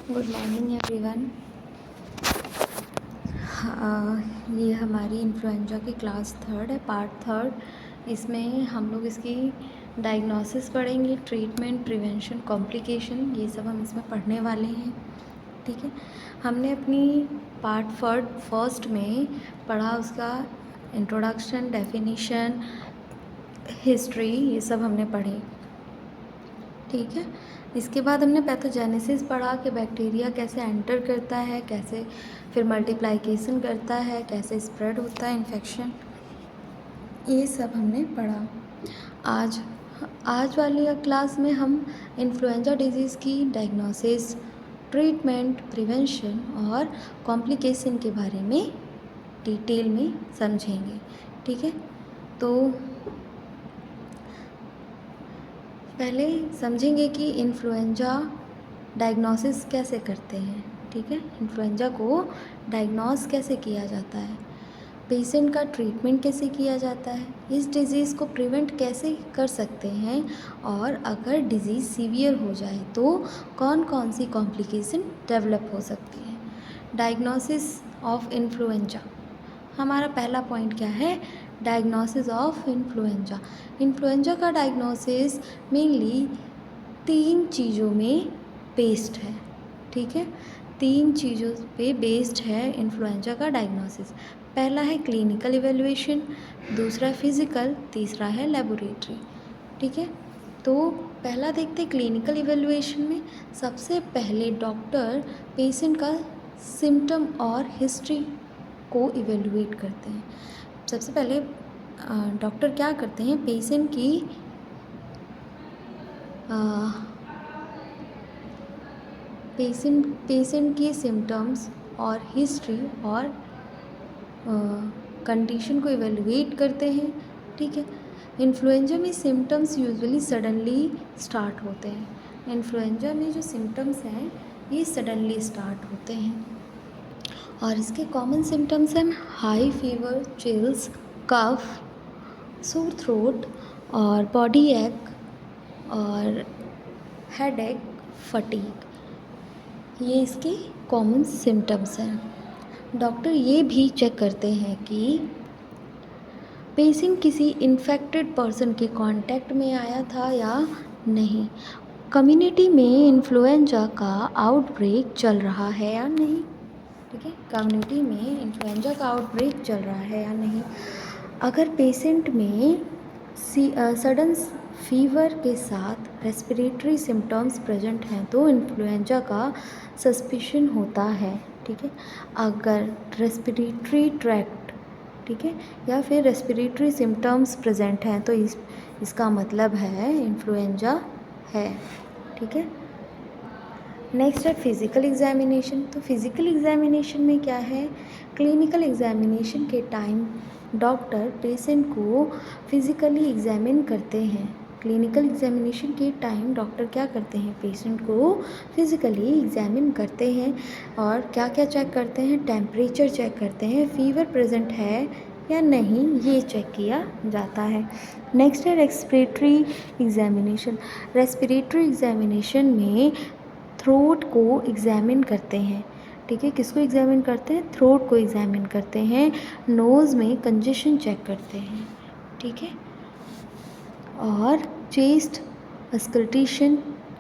Good morning everyone. ये हमारी influenza की क्लास थर्ड है, पार्ट थर्ड। इसमें हम लोग इसकी डायग्नोसिस पढ़ेंगे, ट्रीटमेंट, प्रिवेंशन, कॉम्प्लिकेशन, ये सब हम इसमें पढ़ने वाले हैं। ठीक है, हमने अपनी पार्ट फर्स्ट में पढ़ा उसका इंट्रोडक्शन, डेफिनेशन, हिस्ट्री, ये सब हमने पढ़े। ठीक है, इसके बाद हमने पैथोजेनेसिस पढ़ा कि बैक्टीरिया कैसे एंटर करता है, कैसे फिर मल्टीप्लिकेशन करता है, कैसे स्प्रेड होता है इन्फेक्शन, ये सब हमने पढ़ा। आज वाली क्लास में हम इन्फ्लुएंजा डिजीज़ की डायग्नोसिस, ट्रीटमेंट, प्रिवेंशन और कॉम्प्लिकेशन के बारे में डिटेल में समझेंगे। ठीक है, तो पहले समझेंगे कि इन्फ्लुएंजा डायग्नोसिस कैसे करते हैं। ठीक है, इन्फ्लुएंजा को डायग्नोस कैसे किया जाता है, पेशेंट का ट्रीटमेंट कैसे किया जाता है, इस डिज़ीज़ को प्रिवेंट कैसे कर सकते हैं, और अगर डिज़ीज़ सीवियर हो जाए तो कौन कौन सी कॉम्प्लिकेशन डेवलप हो सकती है। डायग्नोसिस ऑफ इन्फ्लुएंजा, हमारा पहला पॉइंट क्या है, डायग्नोसिस ऑफ इन्फ्लुएंजा। इन्फ्लुएंजा का डायग्नोसिस मेनली 3 चीज़ों में बेस्ड है। ठीक है, 3 चीज़ों पे बेस्ड है इन्फ्लुएंजा का डायग्नोसिस। पहला है क्लिनिकल इवेल्युएशन, दूसरा फिज़िकल, तीसरा है लेबोरेटरी। ठीक है, तो पहला देखते हैं क्लिनिकल इवेल्युएशन में। सबसे पहले डॉक्टर पेशेंट का सिम्टम और हिस्ट्री को इवेलुएट करते हैं। सबसे पहले डॉक्टर क्या करते हैं, पेशेंट की सिम्टम्स और हिस्ट्री और कंडीशन को इवेलुएट करते हैं। ठीक है, इन्फ्लुएंजा में सिम्टम्स यूजुअली सडनली स्टार्ट होते हैं। इन्फ्लुएंजा में जो सिम्टम्स हैं ये सडनली स्टार्ट होते हैं और इसके कॉमन सिम्टम्स हैं हाई फीवर, चिल्स, कफ, सोर थ्रोट और बॉडी एक और हेडेक, फटीग, ये इसके कॉमन सिम्टम्स हैं। डॉक्टर ये भी चेक करते हैं कि पेशेंट किसी इन्फेक्टेड पर्सन के कांटेक्ट में आया था या नहीं, कम्युनिटी में इन्फ्लुएंजा का आउटब्रेक चल रहा है या नहीं। ठीक है, कम्युनिटी में इन्फ्लुएंजा का आउटब्रेक चल रहा है या नहीं। अगर पेशेंट में सडन फीवर के साथ रेस्पिरेटरी सिम्टम्स प्रेजेंट हैं तो इन्फ्लुएंजा का सस्पिशन होता है। ठीक है, अगर रेस्पिरेटरी ट्रैक्ट, ठीक है, या फिर रेस्पिरेटरी सिम्टम्स प्रेजेंट हैं तो इसका मतलब है इन्फ्लुएंजा है। ठीक है, नेक्स्ट है फिज़िकल एग्जामिनेशन। तो फिज़िकल एग्जामिनेशन में क्या है, क्लिनिकल एग्जामिनेशन के टाइम डॉक्टर पेशेंट को फिज़िकली एग्जामिन करते हैं। क्लिनिकल एग्जामिनेशन के टाइम डॉक्टर क्या करते हैं, पेशेंट को फिज़िकली एग्जामिन करते हैं और क्या क्या चेक करते हैं, टेम्परेचर चेक करते हैं, फीवर प्रेजेंट है या नहीं, ये चेक किया जाता है। नेक्स्ट है रेस्पिरेटरी एग्जामिनेशन। रेस्पिरेटरी एग्जामिनेशन में थ्रोट को एग्जामिन करते हैं। ठीक है, किसको एग्जामिन करते हैं, थ्रोट को एग्जामिन करते हैं, नोज़ में कंजेशन चेक करते हैं। ठीक है, और चेस्ट अस्कल्टेशन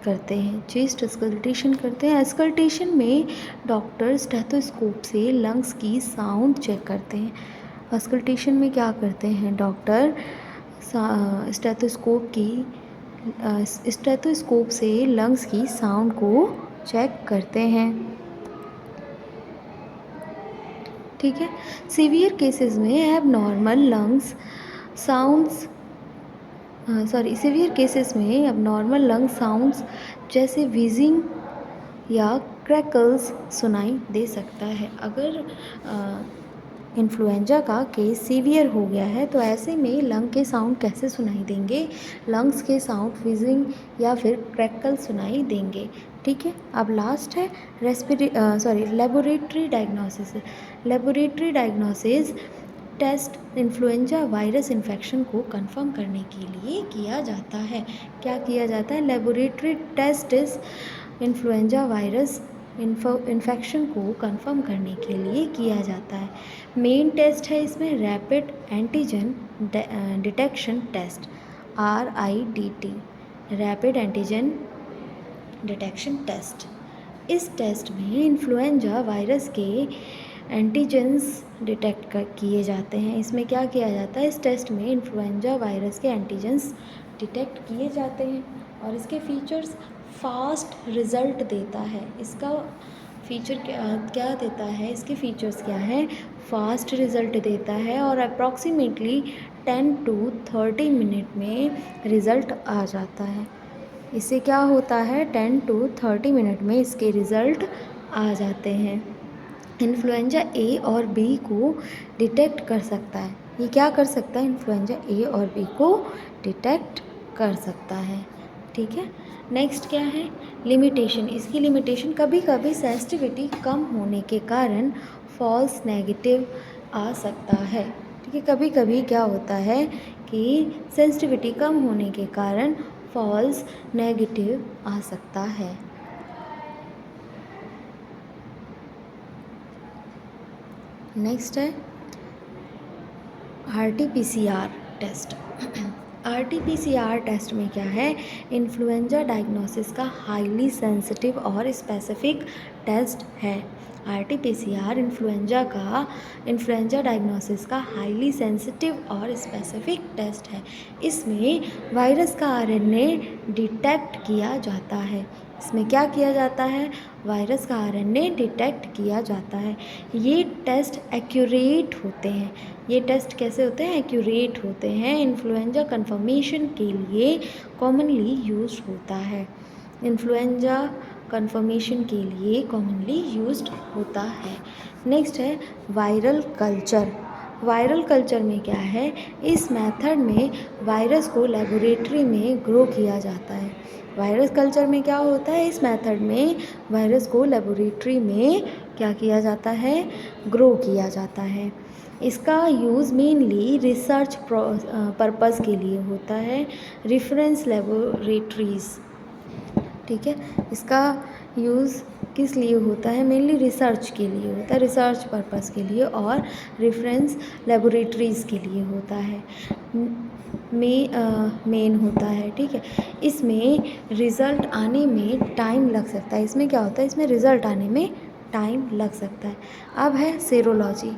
करते हैं, चेस्ट अस्कल्टेशन करते हैं। अस्कल्टेशन में डॉक्टर स्टेथोस्कोप से लंग्स की साउंड चेक करते हैं। अस्कल्टेशन में क्या करते हैं डॉक्टर, स्टेथोस्कोप से लंग्स की साउंड को चेक करते हैं। ठीक है, सीवियर केसेस में abnormal lungs sounds severe cases में एबनॉर्मल लंग साउंड्स जैसे व्हीजिंग या क्रैकल्स सुनाई दे सकता है। अगर इन्फ्लुएंजा का केस सीवियर हो गया है तो ऐसे में लंग के साउंड कैसे सुनाई देंगे, लंग्स के साउंड व्हीजिंग या फिर क्रैकल सुनाई देंगे। ठीक है, अब लास्ट है laboratory diagnosis. Laboratory diagnosis test influenza virus infection को कंफर्म करने के लिए किया जाता है। क्या किया जाता है, लेबोरेटरी टेस्ट इस इन्फ्लुएंजा वायरस इन्फेक्शन को कंफर्म करने के लिए किया जाता है। मेन टेस्ट है इसमें rapid antigen detection test, RIDT, rapid antigen detection test. इस टेस्ट में इन्फ्लुएंजा वायरस के एंटीजेंस डिटेक्ट किए जाते हैं। इसमें क्या किया जाता है, इस टेस्ट में इन्फ्लुएंजा वायरस के एंटीजेंस डिटेक्ट किए जाते हैं और इसके फीचर्स फास्ट रिज़ल्ट देता है। इसका फीचर क्या देता है, इसके फीचर्स क्या हैं, फास्ट रिज़ल्ट देता है और अप्रॉक्सीमेटली 10 to 30 मिनट में रिज़ल्ट आ जाता है। इससे क्या होता है, 10 to 30 मिनट में इसके रिज़ल्ट आ जाते हैं। इन्फ्लुएंजा ए और बी को डिटेक्ट कर सकता है। ये क्या कर सकता है, इन्फ्लुएंजा ए और बी को डिटेक्ट कर सकता है। ठीक है, नेक्स्ट क्या है, लिमिटेशन। इसकी लिमिटेशन, कभी कभी सेंसिटिविटी कम होने के कारण फॉल्स नेगेटिव आ सकता है। ठीक है, कभी कभी क्या होता है कि सेंसिटिविटी कम होने के कारण फॉल्स नेगेटिव आ सकता है। नेक्स्ट है RT-PCR टेस्ट। RT-PCR टेस्ट में क्या है, इन्फ्लुएंजा डायग्नोसिस का हाईली सेंसिटिव और स्पेसिफिक टेस्ट है। RT-PCR इन्फ्लुएंजा डायग्नोसिस का हाईली सेंसिटिव और स्पेसिफिक टेस्ट है। इसमें वायरस का RNA डिटेक्ट किया जाता है। इसमें क्या किया जाता है, वायरस का RNA डिटेक्ट किया जाता है। ये टेस्ट एक्यूरेट होते हैं। ये टेस्ट कैसे होते हैं, एक्यूरेट होते हैं। इन्फ्लुएंजा कंफर्मेशन के लिए कॉमनली यूज्ड होता है। इन्फ्लुएंजा कंफर्मेशन के लिए कॉमनली यूज्ड होता है। नेक्स्ट है वायरल कल्चर। वायरल कल्चर में क्या है, इस मेथड में वायरस को लेबोरेटरी में ग्रो किया जाता है। वायरस कल्चर में क्या होता है, इस मेथड में वायरस को लेबोरेटरी में क्या किया जाता है, ग्रो किया जाता है। इसका यूज़ मेनली रिसर्च पर्पस के लिए होता है, रेफरेंस लेबोरेटरीज़। ठीक है, इसका यूज़ किस लिए होता है, मेनली रिसर्च के लिए होता है, रिसर्च पर्पस के लिए और रेफरेंस लेबोरेटरीज़ के लिए होता है, मेन होता है। ठीक है, इसमें रिज़ल्ट आने में टाइम लग सकता है। इसमें क्या होता है, इसमें रिज़ल्ट आने में टाइम लग सकता है। अब है सेरोलॉजी।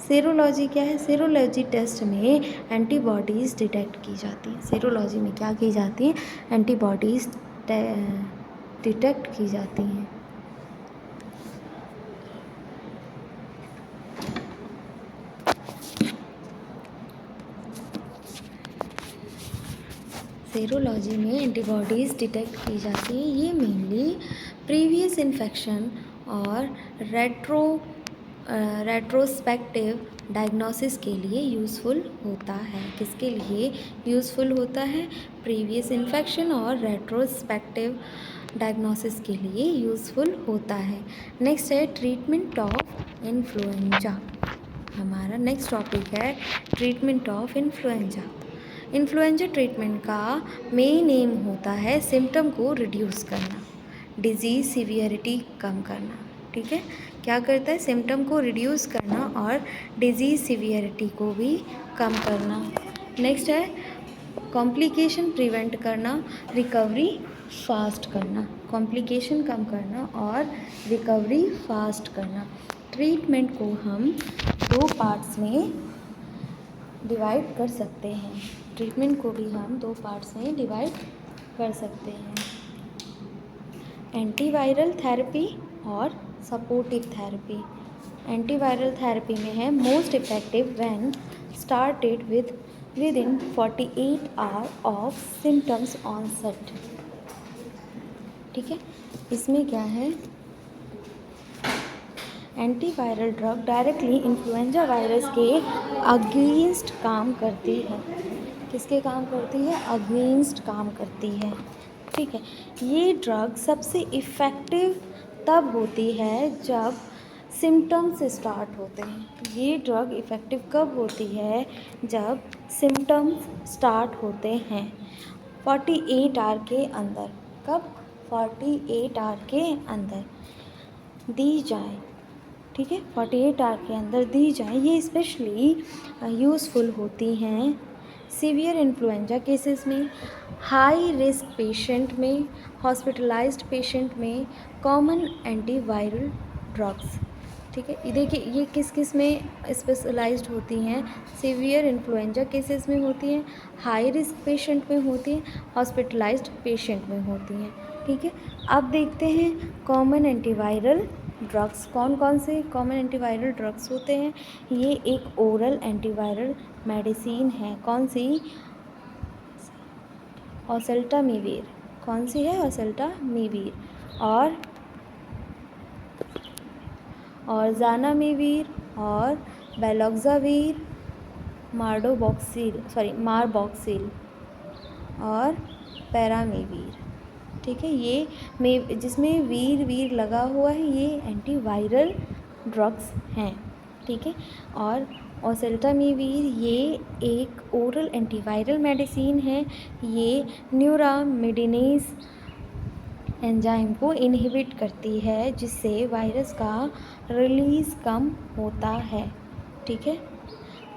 सेरोलॉजी क्या है, सेरोलॉजी टेस्ट में एंटीबॉडीज़ डिटेक्ट की जाती हैं। सेरोलॉजी में क्या की जाती है, एंटीबॉडीज़ डिटेक्ट की जाती हैं। सेरोलॉजी में एंटीबॉडीज़ डिटेक्ट की जाती हैं। ये मेनली प्रीवियस इन्फेक्शन और रेट्रोस्पेक्टिव डायग्नोसिस के लिए यूज़फुल होता है। किसके लिए यूज़फुल होता है, प्रीवियस इन्फेक्शन और रेट्रोस्पेक्टिव डायग्नोसिस के लिए यूज़फुल होता है। नेक्स्ट है ट्रीटमेंट ऑफ इन्फ्लुएंजा। हमारा नेक्स्ट टॉपिक है treatment of influenza. Influenza treatment का मेन एम होता है सिम्टम को रिड्यूस करना, डिजीज़ सीवियरिटी कम करना। ठीक है, क्या करता है, सिम्टम को रिड्यूस करना और डिजीज़ सीवियरिटी को भी कम करना। नेक्स्ट है कॉम्प्लिकेशन प्रिवेंट करना, रिकवरी फास्ट करना, कॉम्प्लिकेशन कम करना और रिकवरी फास्ट करना। ट्रीटमेंट को हम 2 पार्ट्स में डिवाइड कर सकते हैं। ट्रीटमेंट को भी हम 2 पार्ट्स में डिवाइड कर सकते हैं, एंटीवायरल थेरेपी और सपोर्टिव थेरेपी। एंटीवायरल थेरेपी में है most effective when started within 48 hour of symptoms onset. ठीक है, इसमें क्या है, antiviral drug directly influenza virus के अगेंस्ट काम करती है। किसके काम करती है, अगेंस्ट काम करती है। ठीक है, ये ड्रग सबसे इफ़ेक्टिव तब होती है जब सिम्टम्स स्टार्ट होते हैं। ये ड्रग इफ़ेक्टिव कब होती है, जब सिम्टम्स स्टार्ट होते हैं 48 आवर के अंदर। कब, 48 आवर के अंदर। दी जाए, ठीक है, 48 आवर के अंदर दी जाए, ये स्पेशली यूज़फुल होती हैं सीवियर इन्फ्लुएंजा केसेस में, हाई रिस्क पेशेंट में, हॉस्पिटलाइज्ड पेशेंट में, कॉमन एंटीवायरल ड्रग्स, ठीक है। ये देखिए ये किस किस में स्पेशलाइज्ड होती हैं, सीवियर इन्फ्लुएंजा केसेस में होती हैं, हाई रिस्क पेशेंट में होती हैं, हॉस्पिटलाइज्ड पेशेंट में होती हैं, ठीक है। अब देखते हैं कॉमन एंटीवायरल ड्रग्स, कौन कौन से कॉमन एंटीवायरल ड्रग्स होते हैं। ये एक ओरल एंटीवायरल मेडिसिन है, कौन सी, ओसेल्टामिविर, कौन सी है, ओसेल्टामिविर, और जानामिविर, और बेलॉक्साविर, मारबॉक्सिल और पैरामिविर, ठीक है। ये में जिसमें वीर लगा हुआ है, ये एंटीवायरल ड्रग्स हैं, ठीक है। और ओसेल्टामिविर ये एक ओरल एंटीवायरल मेडिसिन है, ये न्यूरामिडिनेज एंजाइम को इनहिबिट करती है, जिससे वायरस का रिलीज़ कम होता है, ठीक है।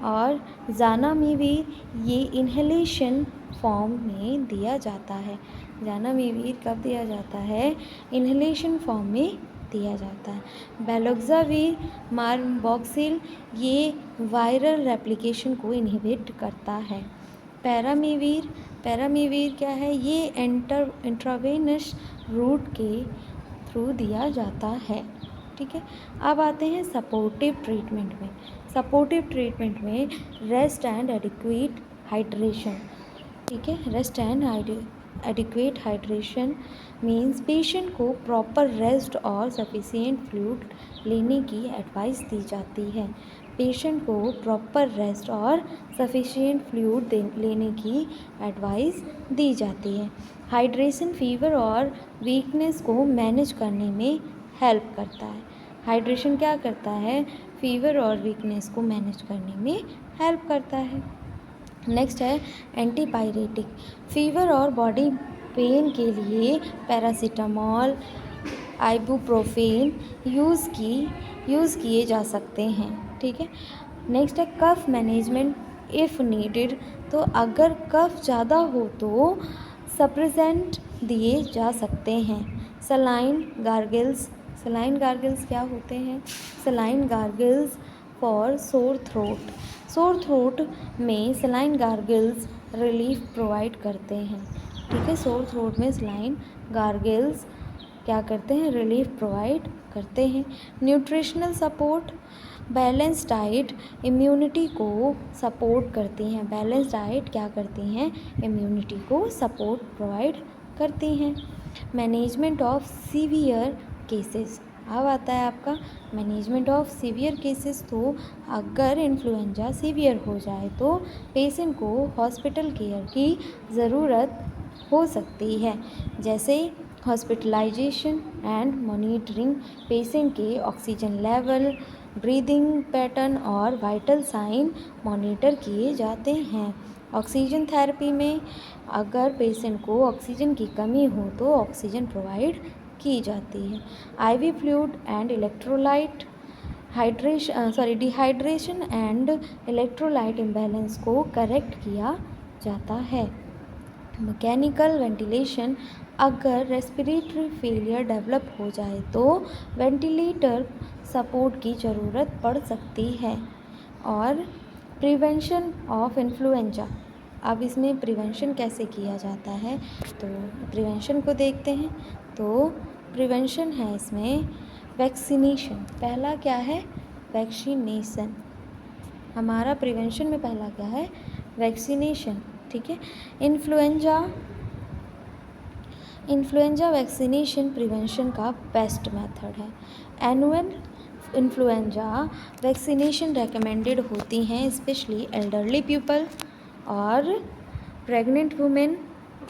और जानामिविर ये इन्हेलेशन फॉर्म में दिया जाता है, जानामिविर कब दिया जाता है, इन्हेलेशन फॉर्म में दिया जाता है। बेलॉक्साविर, मारबॉक्सिल ये वायरल रेप्लिकेशन को इनहिबिट करता है। पैरामिविर क्या है, ये इंट्रावेनस रूट के थ्रू दिया जाता है, ठीक है। अब आते हैं सपोर्टिव ट्रीटमेंट में। सपोर्टिव ट्रीटमेंट में रेस्ट एंड एडिक्वेट हाइड्रेशन, ठीक है। Rest and adequate hydration means patient को प्रॉपर रेस्ट और सफिशिएंट फ्लूइड लेने की एडवाइस दी जाती है, पेशेंट को प्रॉपर रेस्ट और सफिशिएंट फ्लूइड लेने की एडवाइस दी जाती है। हाइड्रेशन फीवर और वीकनेस को मैनेज करने में हेल्प करता है, हाइड्रेशन क्या करता है, फीवर और वीकनेस को मैनेज करने में हेल्प करता है। नेक्स्ट है एंटीपायरेटिक, फीवर और बॉडी पेन के लिए पैरासीटामॉल, आइबुप्रोफेन यूज़ किए जा सकते हैं, ठीक है। नेक्स्ट है कफ मैनेजमेंट इफ़ नीडेड, तो अगर कफ ज़्यादा हो तो सप्रेसेंट दिए जा सकते हैं। सलाइन गार्गल्स क्या होते हैं, saline gargles for sore throat में सलाइन गार्गल्स रिलीफ प्रोवाइड करते हैं, ठीक है। सोर थ्रोट में सलाइन गार्गल्स क्या करते हैं, रिलीफ प्रोवाइड करते हैं। Nutritional support, balance diet immunity को सपोर्ट करती हैं, बैलेंस डाइट क्या करती हैं, इम्यूनिटी को सपोर्ट प्रोवाइड करती हैं। मैनेजमेंट ऑफ सीवियर केसेस, अब आता है आपका मैनेजमेंट ऑफ सीवियर केसेस। तो अगर इन्फ्लुएंजा सीवियर हो जाए तो पेशेंट को हॉस्पिटल केयर की ज़रूरत हो सकती है, जैसे हॉस्पिटलाइजेशन एंड मॉनिटरिंग, पेशेंट के ऑक्सीजन लेवल, ब्रीदिंग पैटर्न और वाइटल साइन मॉनिटर किए जाते हैं। ऑक्सीजन थेरेपी में अगर पेशेंट को ऑक्सीजन की कमी हो तो ऑक्सीजन प्रोवाइड की जाती है। IV fluid and electrolyte dehydration and electrolyte imbalance को करेक्ट किया जाता है। मैकेनिकल वेंटिलेशन, अगर रेस्पिरेटरी फेलियर डेवलप हो जाए तो वेंटिलेटर सपोर्ट की ज़रूरत पड़ सकती है। और प्रिवेंशन ऑफ इन्फ्लुएंजा, अब इसमें प्रिवेंशन कैसे किया जाता है, तो प्रिवेंशन को देखते हैं। तो प्रिवेंशन है इसमें वैक्सीनेशन, पहला क्या है, वैक्सीनेशन, हमारा प्रिवेंशन में पहला क्या है, वैक्सीनेशन, ठीक है। इन्फ्लुएंजा वैक्सीनेशन प्रिवेंशन का बेस्ट मेथड है। एनुअल इन्फ्लुएंजा वैक्सीनेशन रेकमेंडेड होती हैं स्पेशली एल्डरली पीपल और प्रेग्नेंट वुमेन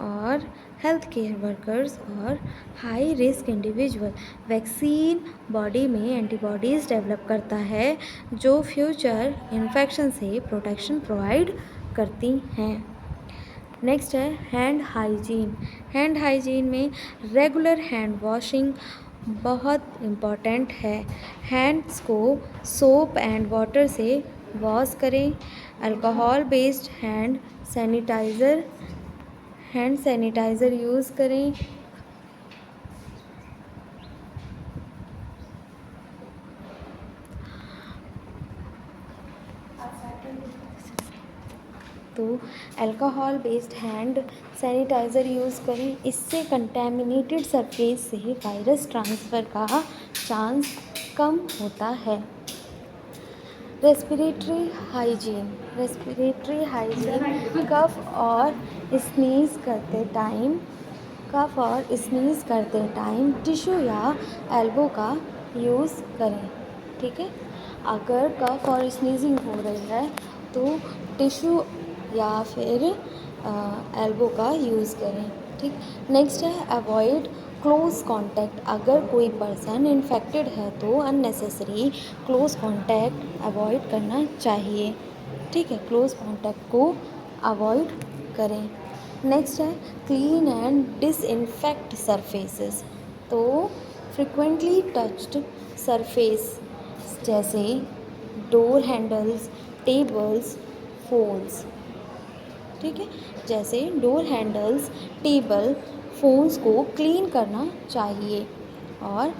और हेल्थ केयर वर्कर्स और high risk individual. Vaccine body में एंटीबॉडीज़ डेवलप करता है जो फ्यूचर इन्फेक्शन से प्रोटेक्शन प्रोवाइड करती हैं। नेक्स्ट है हैंड हाइजीन में रेगुलर हैंड वॉशिंग बहुत इम्पॉर्टेंट है। हैंड्स को सोप एंड वाटर से वॉश करें। Alcohol based hand sanitiser use करें। तो alcohol based hand sanitiser use करें। इससे कंटेमिनेटेड सरफेस से वायरस ट्रांसफ़र का चांस कम होता है। रेस्पिरेटरी हाइजीन कफ और स्नीज़ करते टाइम टिश्यू या एल्बो का यूज़ करें। ठीक है, अगर कफ और स्नीजिंग हो रही है तो टिश्यू या फिर एल्बो का यूज़ करें। ठीक, नेक्स्ट है अवॉइड क्लोज कांटेक्ट। अगर कोई पर्सन इन्फेक्टेड है तो अननेसेसरी क्लोज कांटेक्ट अवॉइड करना चाहिए। ठीक है, क्लोज कांटेक्ट को अवॉइड करें। नेक्स्ट है क्लीन एंड डिसइंफेक्ट सरफेसेस। तो फ्रिक्वेंटली टच्ड सरफेस जैसे डोर हैंडल्स, टेबल्स, फोन्स। ठीक है, जैसे डोर हैंडल्स, टेबल, फोन्स को क्लीन करना चाहिए। और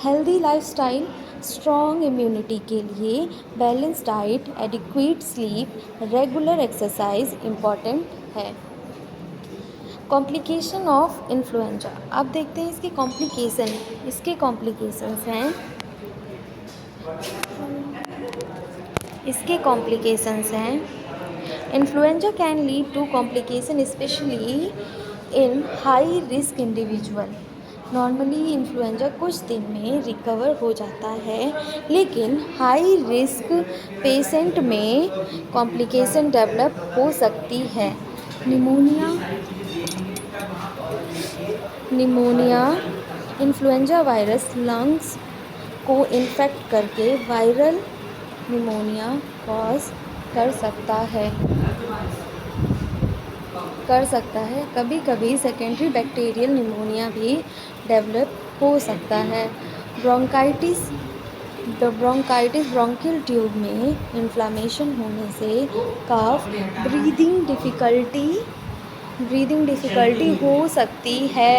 हेल्दी लाइफस्टाइल, स्ट्रॉन्ग इम्यूनिटी के लिए balance diet, adequate sleep, regular exercise important है। Complication of influenza. अब देखते हैं इसके कॉम्प्लिकेशंस हैं। Influenza can lead to complication specially in high risk individual. Normally influenza कुछ दिन में रिकवर हो जाता है, लेकिन हाई रिस्क पेशेंट में कॉम्प्लिकेशन डेवलप हो सकती है। निमोनिया, इन्फ्लुएंजा वायरस लंग्स को इन्फेक्ट करके वायरल निमोनिया कॉज कर सकता है। कभी कभी सेकेंडरी बैक्टीरियल निमोनिया भी डेवलप हो सकता है। ब्रोंकाइटिस ब्रोंकियल ट्यूब में इन्फ्लामेशन होने से कफ, ब्रीदिंग डिफ़िकल्टी हो सकती है।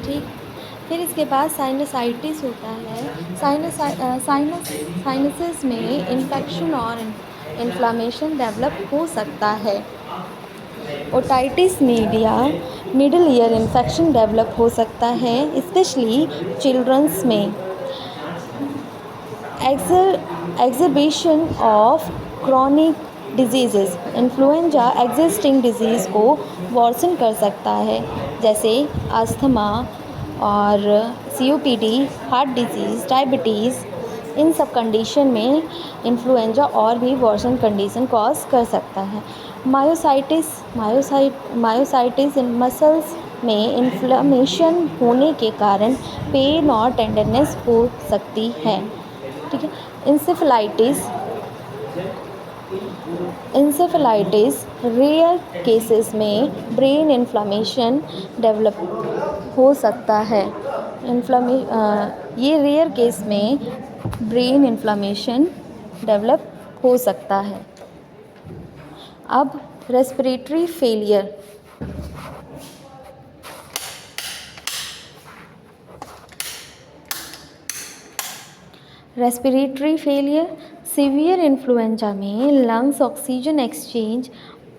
ठीक, फिर इसके बाद साइनसाइटिस होता है। साइनसेस में इन्फेक्शन और इन्फ्लामेशन डेवलप हो सकता है। Otitis media, middle ear infection develop हो सकता है, स्पेशली चिल्ड्रंस में। Exacerbation of chronic disease, influenza existing disease को वर्सन कर सकता है, जैसे अस्थमा और COPD, हार्ट डिजीज़, डायबिटीज़। इन सब कंडीशन में इन्फ्लुएंजा और भी वर्सन कंडीशन कॉज कर सकता है। मायोसाइटिस इन मसल्स में इन्फ्लेमेशन होने के कारण पेन और टेंडरनेस हो सकती है। ठीक है, इंसेफेलाइटिस रेयर केसेस में ब्रेन इन्फ्लेमेशन डेवलप हो सकता है। ये रेयर केस में ब्रेन इन्फ्लेमेशन डेवलप हो सकता है। अब रेस्पिरेटरी फेलियर। सीवियर इन्फ्लुएंजा में लंग्स ऑक्सीजन एक्सचेंज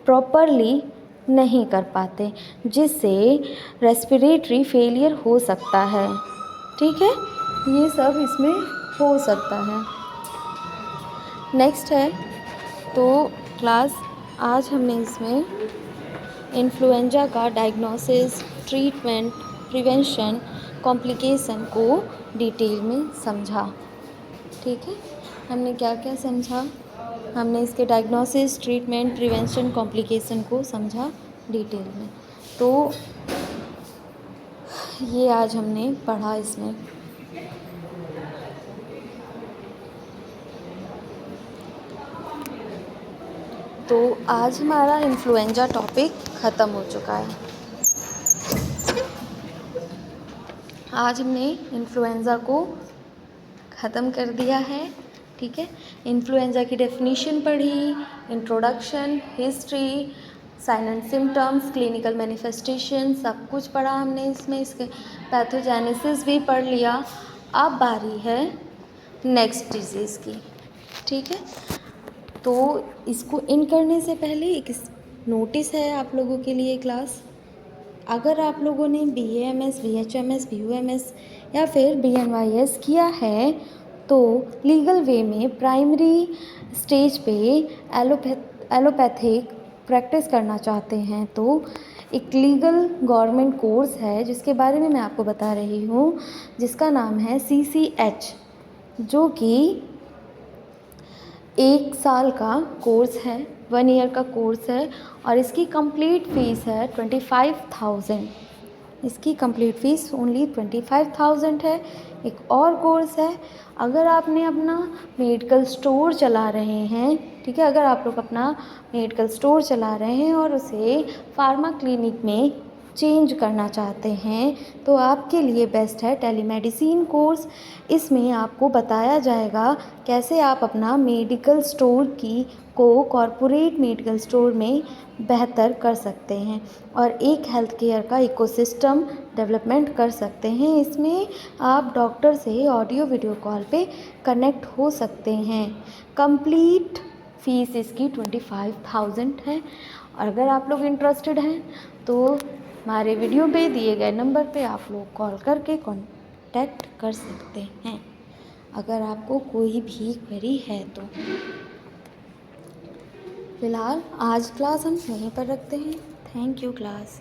प्रॉपरली नहीं कर पाते, जिससे रेस्पिरेटरी फेलियर हो सकता है। ठीक है, ये सब इसमें हो सकता है। नेक्स्ट है तो क्लास, आज हमने इसमें इन्फ्लुएंजा का डायग्नोसिस, ट्रीटमेंट, प्रिवेंशन, कॉम्प्लिकेशन को डिटेल में समझा। ठीक है, हमने क्या क्या समझा? हमने इसके डायग्नोसिस, ट्रीटमेंट, प्रिवेंशन, कॉम्प्लिकेशन को समझा डिटेल में। तो ये आज हमने पढ़ा इसमें। तो आज हमारा इन्फ्लुएंजा टॉपिक ख़त्म हो चुका है। आज हमने इन्फ्लुएंजा को ख़त्म कर दिया है। ठीक है, इन्फ्लुएंजा की डेफिनीशन पढ़ी, introduction, history, sign and symptoms, clinical manifestation, सब कुछ पढ़ा हमने इसमें। इसके पैथोजेनेसिस भी पढ़ लिया। अब बारी है नेक्स्ट डिजीज़ की। ठीक है, तो इसको इन करने से पहले एक नोटिस है आप लोगों के लिए क्लास। अगर आप लोगों ने BAMS, BHMS, BUMS या फिर BNYS किया है तो लीगल वे में प्राइमरी स्टेज पे एलोपैथिक प्रैक्टिस करना चाहते हैं तो एक लीगल गवर्नमेंट कोर्स है जिसके बारे में मैं आपको बता रही हूँ, जिसका नाम है CCH, जो कि 1 साल का कोर्स है, 1 ईयर का कोर्स है और इसकी कंप्लीट फ़ीस है 25,000। इसकी कंप्लीट फ़ीस ओनली 25,000 है। एक और कोर्स है, अगर आपने अपना मेडिकल स्टोर चला रहे हैं, ठीक है, अगर आप लोग अपना मेडिकल स्टोर चला रहे हैं और उसे फार्मा क्लिनिक में चेंज करना चाहते हैं तो आपके लिए बेस्ट है टेलीमेडिसिन कोर्स। इसमें आपको बताया जाएगा कैसे आप अपना मेडिकल स्टोर को कॉरपोरेट मेडिकल स्टोर में बेहतर कर सकते हैं और एक हेल्थ केयर का इकोसिस्टम डेवलपमेंट कर सकते हैं। इसमें आप डॉक्टर से ऑडियो वीडियो कॉल पे कनेक्ट हो सकते हैं। कंप्लीट फ़ीस इसकी 25,000 है। और अगर आप लोग इंटरेस्टेड हैं तो हमारे वीडियो पे दिए गए नंबर पे आप लोग कॉल करके कांटेक्ट कर सकते हैं अगर आपको कोई भी क्वेरी है तो। फ़िलहाल आज क्लास हम यहीं पर रखते हैं। Thank you class.